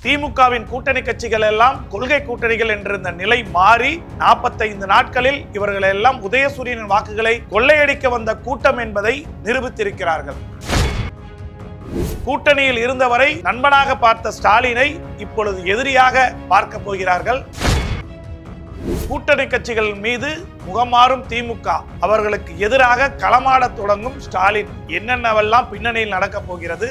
திமுகவின் கூட்டணி கட்சிகள் எல்லாம் கொள்கை கூட்டணிகள் என்ற நிலை மாறி 45 நாட்களில் இவர்கள் எல்லாம் உதயசூரியனின் வாக்குகளை கொள்ளையடிக்க வந்த கூட்டம் என்பதை நிரூபித்திருக்கிறார்கள். கூட்டணியில் இருந்தவரை நண்பனாக பார்த்த ஸ்டாலினை இப்பொழுது எதிரியாக பார்க்க போகிறார்கள். கூட்டணி கட்சிகள் மீது முகமாறும் திமுக, அவர்களுக்கு எதிராக களமாடத் தொடங்கும் ஸ்டாலின். என்னென்னவெல்லாம் பின்னணியில் நடக்கப் போகிறது?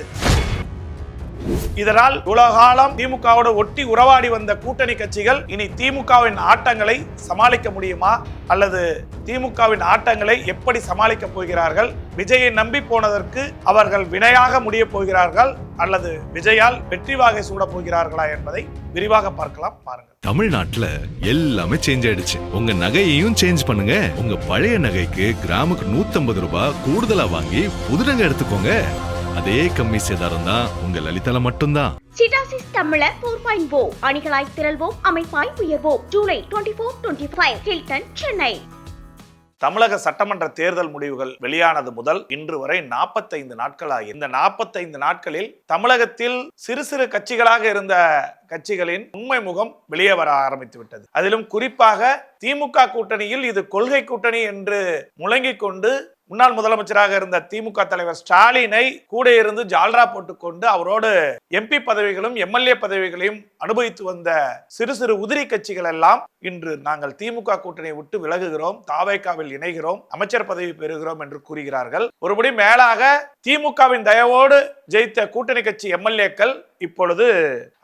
இதனால் உலகாலம் திமுகவோடு ஒட்டி உறவாடி வந்த கூட்டணி கட்சிகள் இனி திமுகவின் ஆட்டங்களை சமாளிக்க முடியுமா, அல்லது திமுகவின் ஆட்டங்களை எப்படி சமாளிக்க போகிறார்கள்? விஜயை நம்பி போனதற்கு அவர்கள் வினையாக முடிய போகிறார்கள், அல்லது விஜயால் வெற்றி வாகை சூட போகிறார்களா என்பதை விரிவாக பார்க்கலாம். பாருங்க. தமிழ்நாட்டுல எல்லாமே சேஞ்ச் ஆயிடுச்சு. உங்க நகையையும் சேஞ்ச் பண்ணுங்க. உங்க பழைய நகைக்கு கிராமுக்கு 150 ரூபாய் கூடுதலா வாங்கி புது நகை எடுத்துக்கோங்க. அதே கம்மி சேதாரம் தான் உங்க லலிதால மட்டும்தான். சிடாசிஸ் தமிழர் 4.0 அணிகளாய் திரள்வோம், அமைப்பாய் உயர்வோம். ஜூலை 24-25 ஹில்டன், சென்னை. தமிழக சட்டமன்ற தேர்தல் முடிவுகள் வெளியானது முதல் இன்று வரை 45 நாட்கள் ஆகி, இந்த 45 நாட்களில் தமிழகத்தில் சிறு சிறு கட்சிகளாக இருந்த கட்சிகளின் உண்மை முகம் வெளியே வர ஆரம்பித்து விட்டது. அதிலும் குறிப்பாக திமுக கூட்டணியில் இது கொள்கை கூட்டணி என்று முழங்கிக் கொண்டு முன்னாள் முதலமைச்சராக இருந்த திமுக தலைவர் ஸ்டாலினை கூட இருந்து ஜால்ரா போட்டுக்கொண்டு அவரோடு எம்பி பதவிகளும் எம்எல்ஏ பதவிகளையும் அனுபவித்து வந்த சிறு சிறு உதிரி கட்சிகள் எல்லாம் இன்று நாங்கள் திமுக கூட்டணியை விட்டு விலகுகிறோம், தாவேகாவில் இணைகிறோம், அமைச்சர் பதவி பெறுகிறோம் என்று கூறுகிறார்கள். ஒருபடி மேலாக திமுகவின் தயவோடு ஜெயித்த கூட்டணி கட்சி எம்எல்ஏக்கள் இப்பொழுது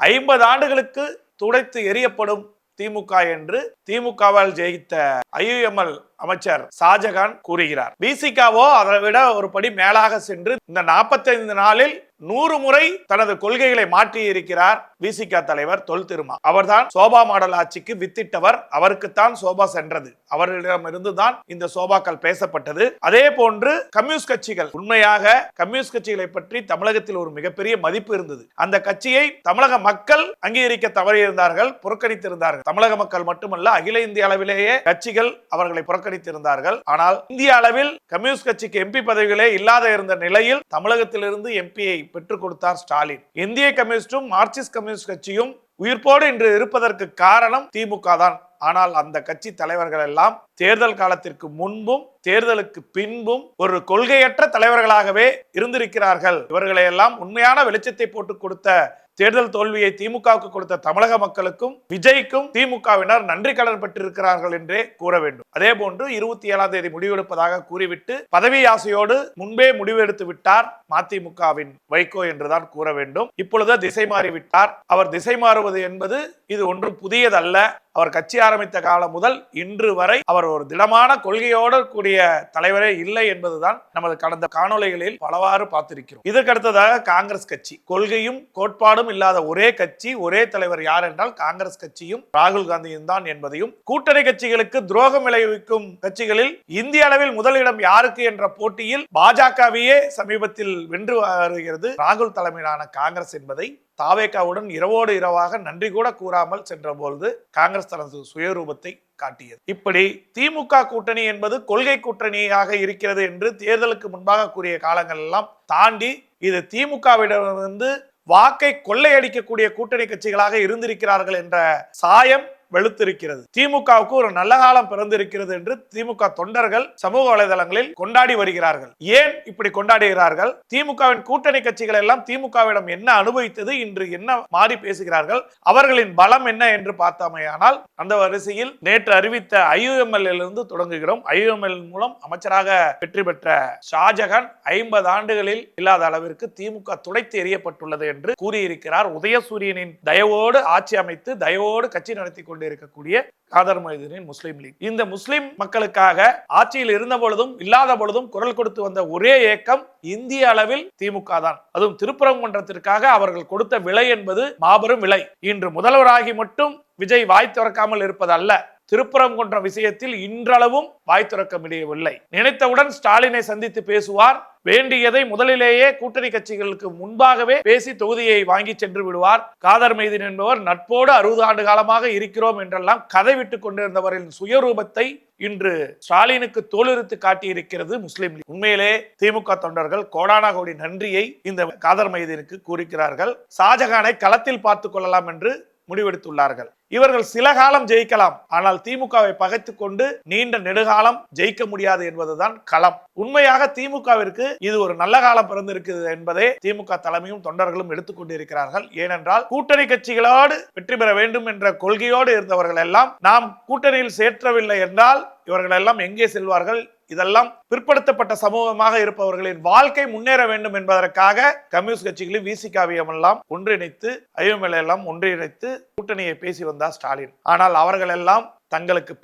50 ஆண்டுகளுக்கு துடைத்து எரியப்படும் திமுக என்று திமுகவால் ஜெயித்த ஐயுஎம்எல் அமைச்சர் ஷாஜகான் கூறுகிறார். விசிகாவோ அதை விட ஒரு படி மேலாக சென்று இந்த 45 நாளில் 100 முறை தனது கொள்கைகளை மாற்றி இருக்கிறார் விசிக தலைவர் தொல் திருமா. அவர்தான் சோபா மாடல் ஆட்சிக்கு வித்திட்டவர். அவருக்குத்தான் சோபா சென்றது. அவரிடமிருந்து தான் இந்த சோபாக்கள் பேசப்பட்டது. அதே போன்று கம்யூனிஸ்ட் கட்சிகள், உண்மையாக கம்யூனிஸ்ட் கட்சிகளை பற்றி தமிழகத்தில் ஒரு மிகப்பெரிய மதிப்பு இருந்தது. அந்த கட்சியை தமிழக மக்கள் அங்கீகரிக்க தவறியிருந்தார்கள், புறக்கணித்திருந்தார்கள். தமிழக மக்கள் மட்டுமல்ல, அகில இந்திய அளவிலேயே கட்சிகள் அவர்களை புறக்கணித்திருந்தார்கள். ஆனால் இந்திய அளவில் கம்யூனிஸ்ட் கட்சிக்கு எம்பி பதவிகளே இல்லாத இருந்த நிலையில் தமிழகத்திலிருந்து எம்பியை பெற்றுக் கொடுத்தார் ஸ்டாலின். இந்திய கம்யூனிஸ்டும் மார்க்சிஸ்ட் கம்யூனிஸ்ட் கட்சியும் உயிர்ப்போடு இன்று இருப்பதற்கு காரணம் திமுக தான். ஆனால் அந்த கட்சி தலைவர்கள் எல்லாம் தேர்தல் காலத்திற்கு முன்பும் தேர்தலுக்கு பின்பும் ஒரு கொள்கையற்ற தலைவர்களாகவே இருந்திருக்கிறார்கள். இவர்களை எல்லாம் உண்மையான வெளிச்சத்தை போட்டு கொடுத்த தேர்தல் தோல்வியை திமுகவுக்கு கொடுத்த தமிழக மக்களுக்கும் விஜய்க்கும் திமுகவினர் நன்றி கடன் பெற்றிருக்கிறார்கள் என்றே கூற வேண்டும். அதே போன்று 27ஆம் தேதி முடிவெடுப்பதாக கூறிவிட்டு பதவி ஆசையோடு முன்பே முடிவெடுத்து விட்டார் மதிமுகவின் வைகோ என்றுதான் கூற வேண்டும். இப்பொழுது திசை மாறிவிட்டார். அவர் திசை மாறுவது என்பது இது ஒன்றும் புதியதல்ல. அவர் கட்சி ஆரம்பித்த காலம் முதல் இன்று வரை அவர் ஒரு திடமான கொள்கையோடு கூடிய தலைவரே இல்லை என்பதுதான் நமது கடந்த காணொளிகளில் பலவாறு பார்த்திருக்கிறோம். இதற்கடுத்ததாக காங்கிரஸ் கட்சி, கொள்கையும் கோட்பாடும் இல்லாத ஒரே கட்சி, ஒரே தலைவர் யார் என்றால் காங்கிரஸ் கட்சியும் ராகுல் காந்தியும் தான் என்பதையும், கூட்டணி கட்சிகளுக்கு துரோகம் விளைவிக்கும் கட்சிகளில் இந்திய அளவில் முதலிடம் யாருக்கு என்ற போட்டியில் பாஜகவையே சமீபத்தில் வென்று வருகிறது ராகுல் தலைமையிலான காங்கிரஸ் என்பதை தாவேகாவுடன் இரவோடு இரவாக நன்றி கூட கூறாமல் சென்றபோது காங்கிரஸ் தனது சுயரூபத்தை காட்டியது. இப்படி திமுக கூட்டணி என்பது கொள்கை கூட்டணியாக இருக்கிறது என்று தேர்தலுக்கு முன்பாக கூறிய காலங்கள் எல்லாம் தாண்டி இது திமுகவிடமிருந்து வாக்கை கொள்ளையடிக்கக்கூடிய கூட்டணி கட்சிகளாக இருந்திருக்கிறார்கள் என்ற சாயம் வெளுத்திருக்கிறது. திமுகவுக்கு ஒரு நல்ல காலம் பிறந்திருக்கிறது என்று திமுக தொண்டர்கள் சமூக வலைதளங்களில் கொண்டாடி வருகிறார்கள். ஏன் இப்படி கொண்டாடுகிறார்கள்? திமுகவின் கூட்டணி கட்சிகள் எல்லாம் திமுகவிடம் என்ன அனுபவித்தது, இன்று என்ன மாறி பேசுகிறார்கள், அவர்களின் பலம் என்ன என்று பார்த்தமையானால் அந்த வரிசையில் நேற்று அறிவித்த ஐயுஎம்எல் இருந்து தொடங்குகிறோம். ஐயுஎம்எல் மூலம் அமைச்சராக வெற்றி பெற்ற ஷாஜகான் 50 ஆண்டுகளில் இல்லாத அளவிற்கு திமுக துடைத்து எறியப்பட்டுள்ளது என்று கூறியிருக்கிறார். உதயசூரியனின் தயவோடு ஆட்சி அமைத்து தயவோடு கட்சி நடத்தி இருக்கக்கூடிய காதர் மொய்தீனின் முஸ்லிம் லீக். இந்த முஸ்லிம் மக்களுக்காக ஆட்சியில் இருந்த பொழுதும் இல்லாத பொழுதும் குரல் கொடுத்து வந்த ஒரே இயக்கம் இந்திய அளவில் திமுக தான். அதுவும் திருப்பரங்குன்றத்திற்காக அவர்கள் கொடுத்த விலை என்பது மாபெரும் விலை. இன்று முதல்வராகி மட்டும் விஜய் வாய் திறக்காமல் இருப்பது அல்ல, திருப்பரங்குன்றம் விஷயத்தில் இன்றளவும் வாய் திறக்க முடியவில்லை. நினைத்தவுடன் ஸ்டாலினை சந்தித்து பேசுவார். வேண்டியதை முதலிலேயே கூட்டணி கட்சிகளுக்கு முன்பாகவே பேசி தொகுதியை வாங்கி சென்று விடுவார். காதர் மைதீன் என்பவர் நட்போடு 60 ஆண்டு காலமாக இருக்கிறோம் என்றெல்லாம் கதை விட்டுக் கொண்டிருந்தவரின் சுயரூபத்தை இன்று ஸ்டாலினுக்கு தோலுரித்து காட்டியிருக்கிறது முஸ்லிம் லீக். உண்மையிலே திமுக தொண்டர்கள் கோடான கோடி நன்றியை இந்த காதர் மைதீனுக்கு கூறுகிறார்கள். ஷாஜகானை களத்தில் பார்த்துக் கொள்ளலாம் என்று முடிவெடுத்துள்ளார்கள். இவர்கள் சில காலம் ஜெயிக்கலாம், ஆனால் திமுகவை பகைத்துக் கொண்டு நீண்ட நெடுகாலம் ஜெயிக்க முடியாது என்பதுதான் களம். உண்மையாக திமுகவிற்கு இது ஒரு நல்ல காலம் பிறந்திருக்கிறது என்பதே திமுக தலைமையும் தொண்டர்களும் எடுத்துக்கொண்டிருக்கிறார்கள். ஏனென்றால் கூட்டணி கட்சிகளோடு வெற்றி பெற வேண்டும் என்ற கொள்கையோடு இருந்தவர்கள் எல்லாம் நாம் கூட்டணியில் சேர்க்கவில்லை என்றால் இவர்கள் எல்லாம் எங்கே செல்வார்கள்? இதெல்லாம் பிற்படுத்தப்பட்ட சமூகமாக இருப்பவர்களின் வாழ்க்கை முன்னேற வேண்டும் என்பதற்காக கம்யூனிஸ்ட் கட்சிகளையும் விசிகாவையும் எல்லாம் ஒன்றிணைத்து ஐஎம்எல் எல்லாம் ஒன்றிணைத்து கூட்டணியை பேசி வந்தார் ஸ்டாலின். ஆனால் அவர்கள் எல்லாம் தங்களுக்கு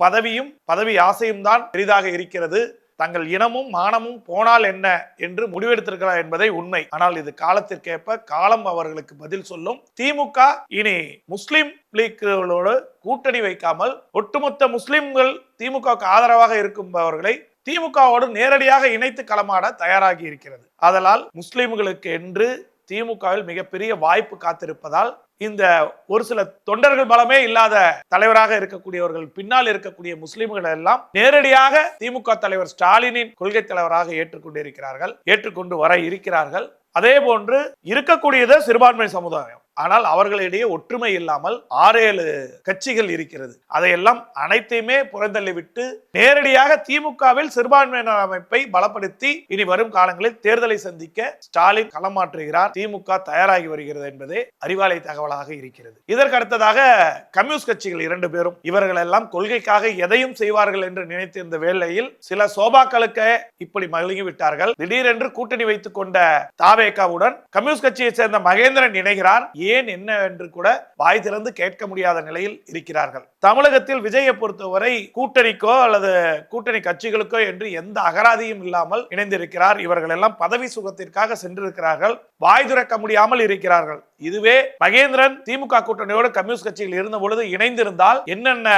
பதவி ஆசையும் தான் பெரிதாக இருக்கிறது, தங்கள் இனமும் மானமும் போனால் என்ன என்று முடிவெடுத்திருக்கிறார் என்பதை உண்மை. ஆனால் இது காலத்திற்கேற்ப காலம் அவர்களுக்கு பதில் சொல்லும். திமுக இனி முஸ்லிம் லீக்களோடு கூட்டணி வைக்காமல் ஒட்டுமொத்த முஸ்லிம்கள் திமுகவுக்கு ஆதரவாக இருக்கும்பவர்களை திமுகவோடு நேரடியாக இணைத்து களமாட தயாராகி இருக்கிறது. அதனால் முஸ்லிம்களுக்கு என்று திமுகவில் மிகப்பெரிய வாய்ப்பு காத்திருப்பதால் இந்த ஒரு சில தொண்டர்கள் பலமே இல்லாத தலைவராக இருக்கக்கூடியவர்கள் பின்னால் இருக்கக்கூடிய முஸ்லிம்கள் எல்லாம் நேரடியாக திமுக தலைவர் ஸ்டாலினின் கொள்கை தலைவராக ஏற்றுக்கொண்டு வர இருக்கிறார்கள். அதே போன்று இருக்கக்கூடியது சிறுபான்மை சமுதாயம். ஆனால் அவர்களிடையே ஒற்றுமை இல்லாமல் 6-7 கட்சிகள் இருக்கிறது. அதையெல்லாம் அனைத்தையுமே புறந்தள்ளிவிட்டு நேரடியாக திமுகவில் சிறுபான்மையினர் அமைப்பை பலப்படுத்தி இனி வரும் காலங்களில் தேர்தலை சந்திக்க ஸ்டாலின் களமாற்றுகிறார். திமுக தயாராகி வருகிறது என்பதே அறிவாலை தகவலாக இருக்கிறது. இதற்கு அடுத்ததாக கம்யூனிஸ்ட் கட்சிகள் 2 பேரும் இவர்கள் எல்லாம் கொள்கைக்காக எதையும் செய்வார்கள் என்று நினைத்திருந்த வேளையில் சில சோபாக்களுக்கு இப்படி மகிழ்ச்சி விட்டார்கள். திடீரென்று கூட்டணி வைத்துக் கொண்ட தாவேகாவுடன் கம்யூனிஸ்ட் கட்சியை சேர்ந்த மகேந்திரன் இணைகிறார். ஏன் என்ன என்று கூட வாய் திறந்து கேட்க முடியாத நிலையில் இருக்கிறார்கள். தமிழகத்தில் விஜயை பொறுத்தவரை கூட்டணிக்கோ அல்லது கூட்டணி கட்சிகளுக்கோ என்று எந்த அகராதியும் இல்லாமல் இணைந்திருக்கிறார். இவர்கள் எல்லாம் பதவி சுகத்திற்காக சென்றிருக்கிறார்கள், வாய் திறக்க முடியாமல் இருக்கிறார்கள். இதுவே மகேந்திரன் திமுக கூட்டணியோடு கம்யூனிஸ்ட் கட்சியில் இருந்த பொழுது இணைந்திருந்தால் என்னென்ன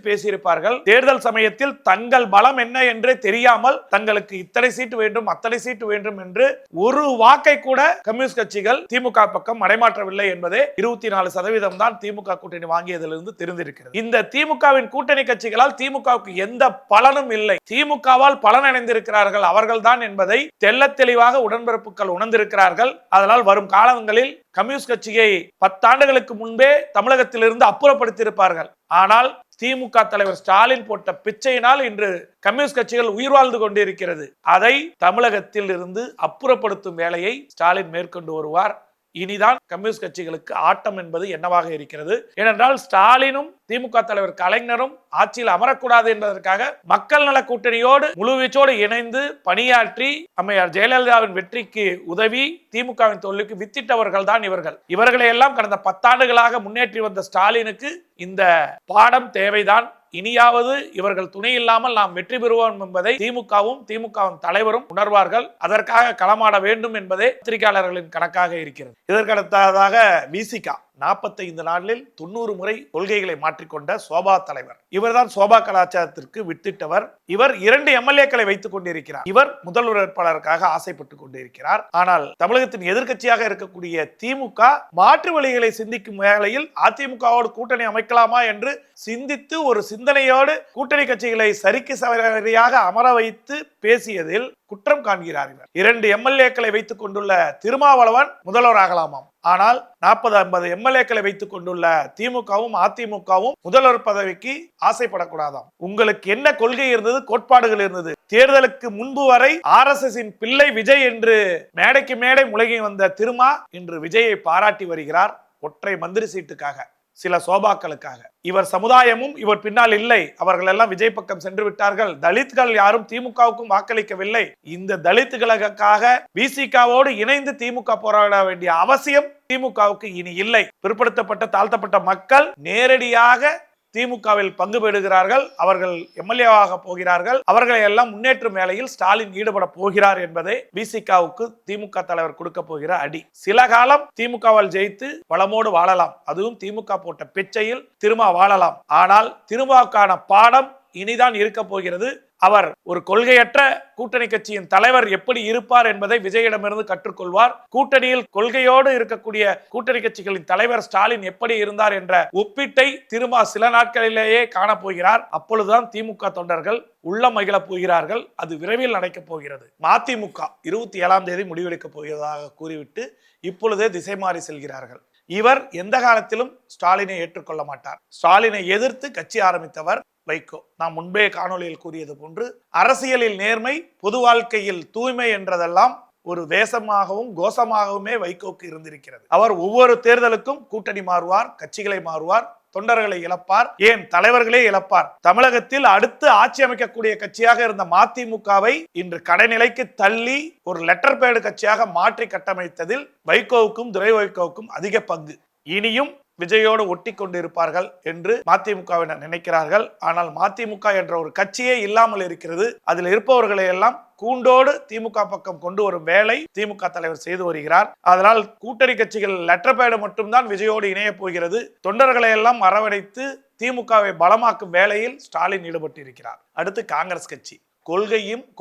பேசியிருப்பார்கள். தேர்தல் சமயத்தில் தங்கள் பலம் என்ன என்றே தெரியாமல் தங்களுக்கு இத்தனை சீட்டு வேண்டும் அத்தனை சீட்டு வேண்டும் என்று ஒரு வாக்கை கூட கம்யூனிஸ்ட் கட்சிகள் திமுக பக்கம் மடைமாற்றவில்லை என்பதே 24% தான் திமுக கூட்டணி வாங்கியதிலிருந்து தெரிந்திருக்கிறது. இந்த திமுகவின் கூட்டணி கட்சிகளால் திமுகவுக்கு எந்த பலனும் இல்லை. திமுகவால் பலன் அடைந்திருக்கிறார்கள் அவர்கள் தான் என்பதை தெள்ளத் தெளிவாக உடன்பிறப்புகள் உணர்ந்திருக்கிறார்கள். அதனால் வரும் காலங்களில் கம்யூனிஸ்ட் கட்சியை 10 ஆண்டுகளுக்கு முன்பே தமிழகத்திலிருந்து அப்புறப்படுத்தியிருப்பார்கள். ஆனால் திமுக தலைவர் ஸ்டாலின் போட்ட பிச்சையினால் இன்று கம்யூனிஸ்ட் கட்சிகள் உயிர் வாழ்ந்து கொண்டிருக்கிறது. அதை தமிழகத்தில் இருந்து அப்புறப்படுத்தும் வேலையை ஸ்டாலின் மேற்கொண்டு வருவார். இனிதான் கம்யூனிஸ்ட் கட்சிகளுக்கு ஆட்டம் என்பது என்னவாக இருக்கிறது. ஏனென்றால் ஸ்டாலினும் திமுக தலைவர் கலைஞரும் ஆட்சியில் அமரக்கூடாது என்பதற்காக மக்கள் நல கூட்டணியோடு முழுவீச்சோடு இணைந்து பணியாற்றி அம்மையார் ஜெயலலிதாவின் வெற்றிக்கு உதவி திமுகவின் தோல்விக்கு வித்திட்டவர்கள் தான் இவர்களை எல்லாம் கடந்த 10 ஆண்டுகளாக முன்னேற்றி வந்த ஸ்டாலினுக்கு இந்த பாடம் தேவைதான். இனியாவது இவர்கள் துணை இல்லாமல் நாம் வெற்றி பெறுவோம் என்பதை திமுகவும் தலைவரும் உணர்வார்கள். அதற்காக களமாட வேண்டும் என்பதே பத்திரிகையாளர்களின் கணக்காக இருக்கிறது. இதற்கடுத்ததாக விசிகா 45 நாளில் 90 முறை கொள்கைகளை மாற்றிக்கொண்ட சோபா தலைவர். இவர்தான் சோபா கலாச்சாரத்திற்கு வித்திட்டவர். இவர் 2 எம்எல்ஏக்களை வைத்துக் கொண்டிருக்கிறார். இவர் முதல்வர் வேட்பாளருக்காக ஆசைப்பட்டுக் கொண்டிருக்கிறார். ஆனால் தமிழகத்தின் எதிர்க்கட்சியாக இருக்கக்கூடிய திமுக மாற்று வழிகளை சிந்திக்கும் வேளையில் அதிமுகவோடு கூட்டணி அமைக்கலாமா என்று சிந்தித்து ஒரு சிந்தனையோடு கூட்டணி கட்சிகளை சரிக்கு சரியாக அமர வைத்து பேசியதில் குற்றம் காண்கிறார்கள். 2 எம்எல்ஏக்களை வைத்துக் கொண்டுள்ள திருமாவளவன் முதல்வராகலாமாம். ஆனால் 40-50 எம்எல்ஏக்களை வைத்துக் கொண்டுள்ள திமுகவும் அதிமுகவும் முதல்வர் பதவிக்கு ஆசைப்படக்கூடாதாம். உங்களுக்கு என்ன கொள்கை இருந்தது, கோட்பாடுகள் இருந்தது? தேர்தலுக்கு முன்பு வரை RSS பிள்ளை விஜய் என்று மேடைக்கு மேடை முழங்கி வந்த திருமா இன்று விஜயை பாராட்டி வருகிறார். ஒற்றை மந்திரி சீட்டுக்காக, சில சோபாக்களுக்காக. இவர் சமுதாயமும் இவர் பின்னால் இல்லை. அவர்கள் எல்லாம் விஜய் பக்கம் சென்று விட்டார்கள். தலித்கள் யாரும் திமுகவுக்கும் வாக்களிக்கவில்லை. இந்த தலித்துகளுக்காக விசிகாவோடு இணைந்து திமுக போராட வேண்டிய அவசியம் திமுகவுக்கு இனி இல்லை. பிற்படுத்தப்பட்ட தாழ்த்தப்பட்ட மக்கள் நேரடியாக திமுகவில் பங்கு பெறுகிறார்கள். அவர்கள் எம்எல்ஏவாக போகிறார்கள். அவர்களை எல்லாம் முன்னேற்றும் வேலையில் ஸ்டாலின் ஈடுபட போகிறார் என்பதை விசிகாவுக்கு திமுக தலைவர் கொடுக்க போகிற அடி. சில காலம் திமுகவால் ஜெயித்து வளமோடு வாழலாம். அதுவும் திமுக போட்ட பிச்சையில் திரும்ப வாழலாம். ஆனால் திரும்பவுக்கான பாடம் இனிதான் இருக்க போகிறது. அவர் ஒரு கொள்கையற்ற கூட்டணி கட்சியின் தலைவர் எப்படி இருப்பார் என்பதை விஜயிடமிருந்து கற்றுக்கொள்வார். கூட்டணியில் கொள்கையோடு இருக்கக்கூடிய கூட்டணி கட்சிகளின் தலைவர் ஸ்டாலின் எப்படி இருந்தார் என்ற ஒப்பீட்டை திரும்ப சில நாட்களிலேயே காணப்போகிறார். அப்பொழுதுதான் திமுக தொண்டர்கள் உள்ள மகிழ போகிறார்கள். அது விரைவில் நடக்கப் போகிறது. மதிமுக 27ஆம் தேதி முடிவெடுக்கப் போகிறதாக கூறிவிட்டு இப்பொழுதே திசை மாறி செல்கிறார்கள். இவர் எந்த காலத்திலும் ஸ்டாலினை ஏற்றுக்கொள்ள மாட்டார். ஸ்டாலினை எதிர்த்து கட்சி ஆரம்பித்தவர் வைகோ. நான் முன்பே காணொலியில் கூறியது போன்று அரசியலில் நேர்மை, பொது வாழ்க்கையில் தூய்மை என்றதெல்லாம் ஒரு வேஷமாகவும் கோஷமாகவுமே வைகோக்கு இருந்திருக்கிறது. அவர் ஒவ்வொரு தேர்தலுக்கும் கூட்டணி மாறுவார், கட்சிகளை மாறுவார், தொண்டர்களை இழப்பார், ஏன் தலைவர்களே இழப்பார். தமிழகத்தில் அடுத்து ஆட்சி அமைக்கக்கூடிய கட்சியாக இருந்த மதிமுகவை இன்று கடைநிலைக்கு தள்ளி ஒரு லெட்டர் பேடு கட்சியாக மாற்றி கட்டமைத்ததில் வைகோவுக்கும் துரை வைகோவுக்கும் அதிக பங்கு. இனியும் விஜயோடு ஒட்டி கொண்டு இருப்பார்கள் என்று மதிமுகவினர் நினைக்கிறார்கள். ஆனால் மதிமுக என்ற ஒரு கட்சியே இல்லாமல் இருக்கிறது. அதில் இருப்பவர்களை எல்லாம் கூண்டோடு திமுக பக்கம் கொண்டு வரும் வேலை திமுக தலைவர் செய்து வருகிறார். அதனால் கூட்டணி கட்சிகள் லெட்டர் பேடு மட்டும்தான் விஜயோடு இணைய போகிறது. தொண்டர்களை எல்லாம் அரவணைத்து திமுகவை பலமாக்கும் வேலையில் ஸ்டாலின் ஈடுபட்டிருக்கிறார். அடுத்து காங்கிரஸ் கட்சி.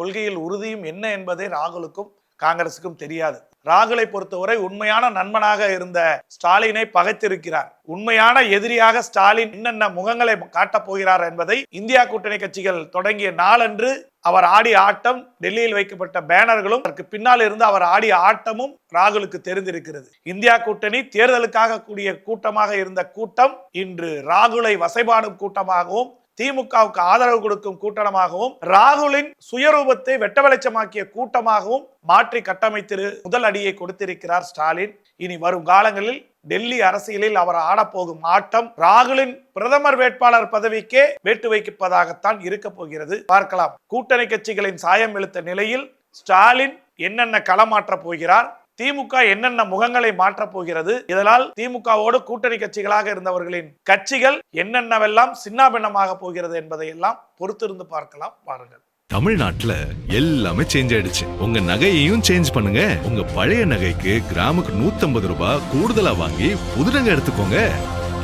கொள்கையில் உறுதியும் என்ன என்பதே ராகுலுக்கும் காங்கிரசுக்கும் தெரியாது. ராகுலை பொறுத்தவரை உண்மையான நண்பனாக இருந்த ஸ்டாலினை பகைத்திருக்கிறார். உண்மையான எதிரியாக ஸ்டாலின் என்னென்ன முகங்களை காட்டப் போகிறார் என்பதை இந்தியா கூட்டணி கட்சிகள் தொடங்கிய நாளன்று அவர் ஆடிய ஆட்டம், டெல்லியில் வைக்கப்பட்ட பேனர்களும் அதற்கு பின்னால் இருந்து அவர் ஆடிய ஆட்டமும் ராகுலுக்கு தெரிந்திருக்கிறது. இந்தியா கூட்டணி தேர்தலுக்காக கூடிய கூட்டமாக இருந்த கூட்டம் இன்று ராகுலை வசைபாடும் கூட்டமாகவும் திமுகவுக்கு ஆதரவு கொடுக்கும் கூட்டமாகவும் ராகுலின் சுயரூபத்தை வெட்ட வெளிச்சமாக்கிய கூட்டமாகவும் மாற்றி கட்டமைத்து முதல் அடியை கொடுத்திருக்கிறார் ஸ்டாலின். இனி வரும் காலங்களில் டெல்லி அரசியலில் அவர் ஆடப்போகும் ஆட்டம் ராகுலின் பிரதமர் வேட்பாளர் பதவிக்கே வேட்டு வைப்பதாகத்தான் இருக்க போகிறது. பார்க்கலாம். கூட்டணி கட்சிகளின் சாயம் வெளுத்த நிலையில் ஸ்டாலின் என்னென்ன களமாற்றப் போகிறார், திமுக என்னென்ன முகங்களை மாற்றப் போகிறது, இதனால் திமுகவோடு கூட்டணி கட்சிகளாக இருந்தவர்களின் கட்சிகள் என்னென்னவெல்லாம் சின்னாபின்னமாக போகிறது என்பதை எல்லாம் பொறுத்திருந்து பார்க்கலாம். பாருங்கள். தமிழ்நாட்டுல எல்லாமே சேஞ்ச் ஆயிடுச்சு. உங்க நகையையும் சேஞ்ச் பண்ணுங்க. உங்க பழைய நகைக்கு கிராமுக்கு 150 ரூபாய் கூடுதலா வாங்கி புது நகை எடுத்துக்கோங்க.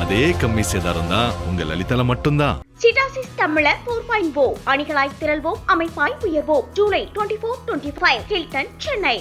அதே கம்மி சேதாரம் தான் உங்க லலிதால மட்டும்தான். சிடாசிஸ் தமிழர் 4.0 அணிகளாய் திரள்வோம், அமைப்பாய் உயர்வோம். ஜூலை 24-25 ஹில்டன், சென்னை.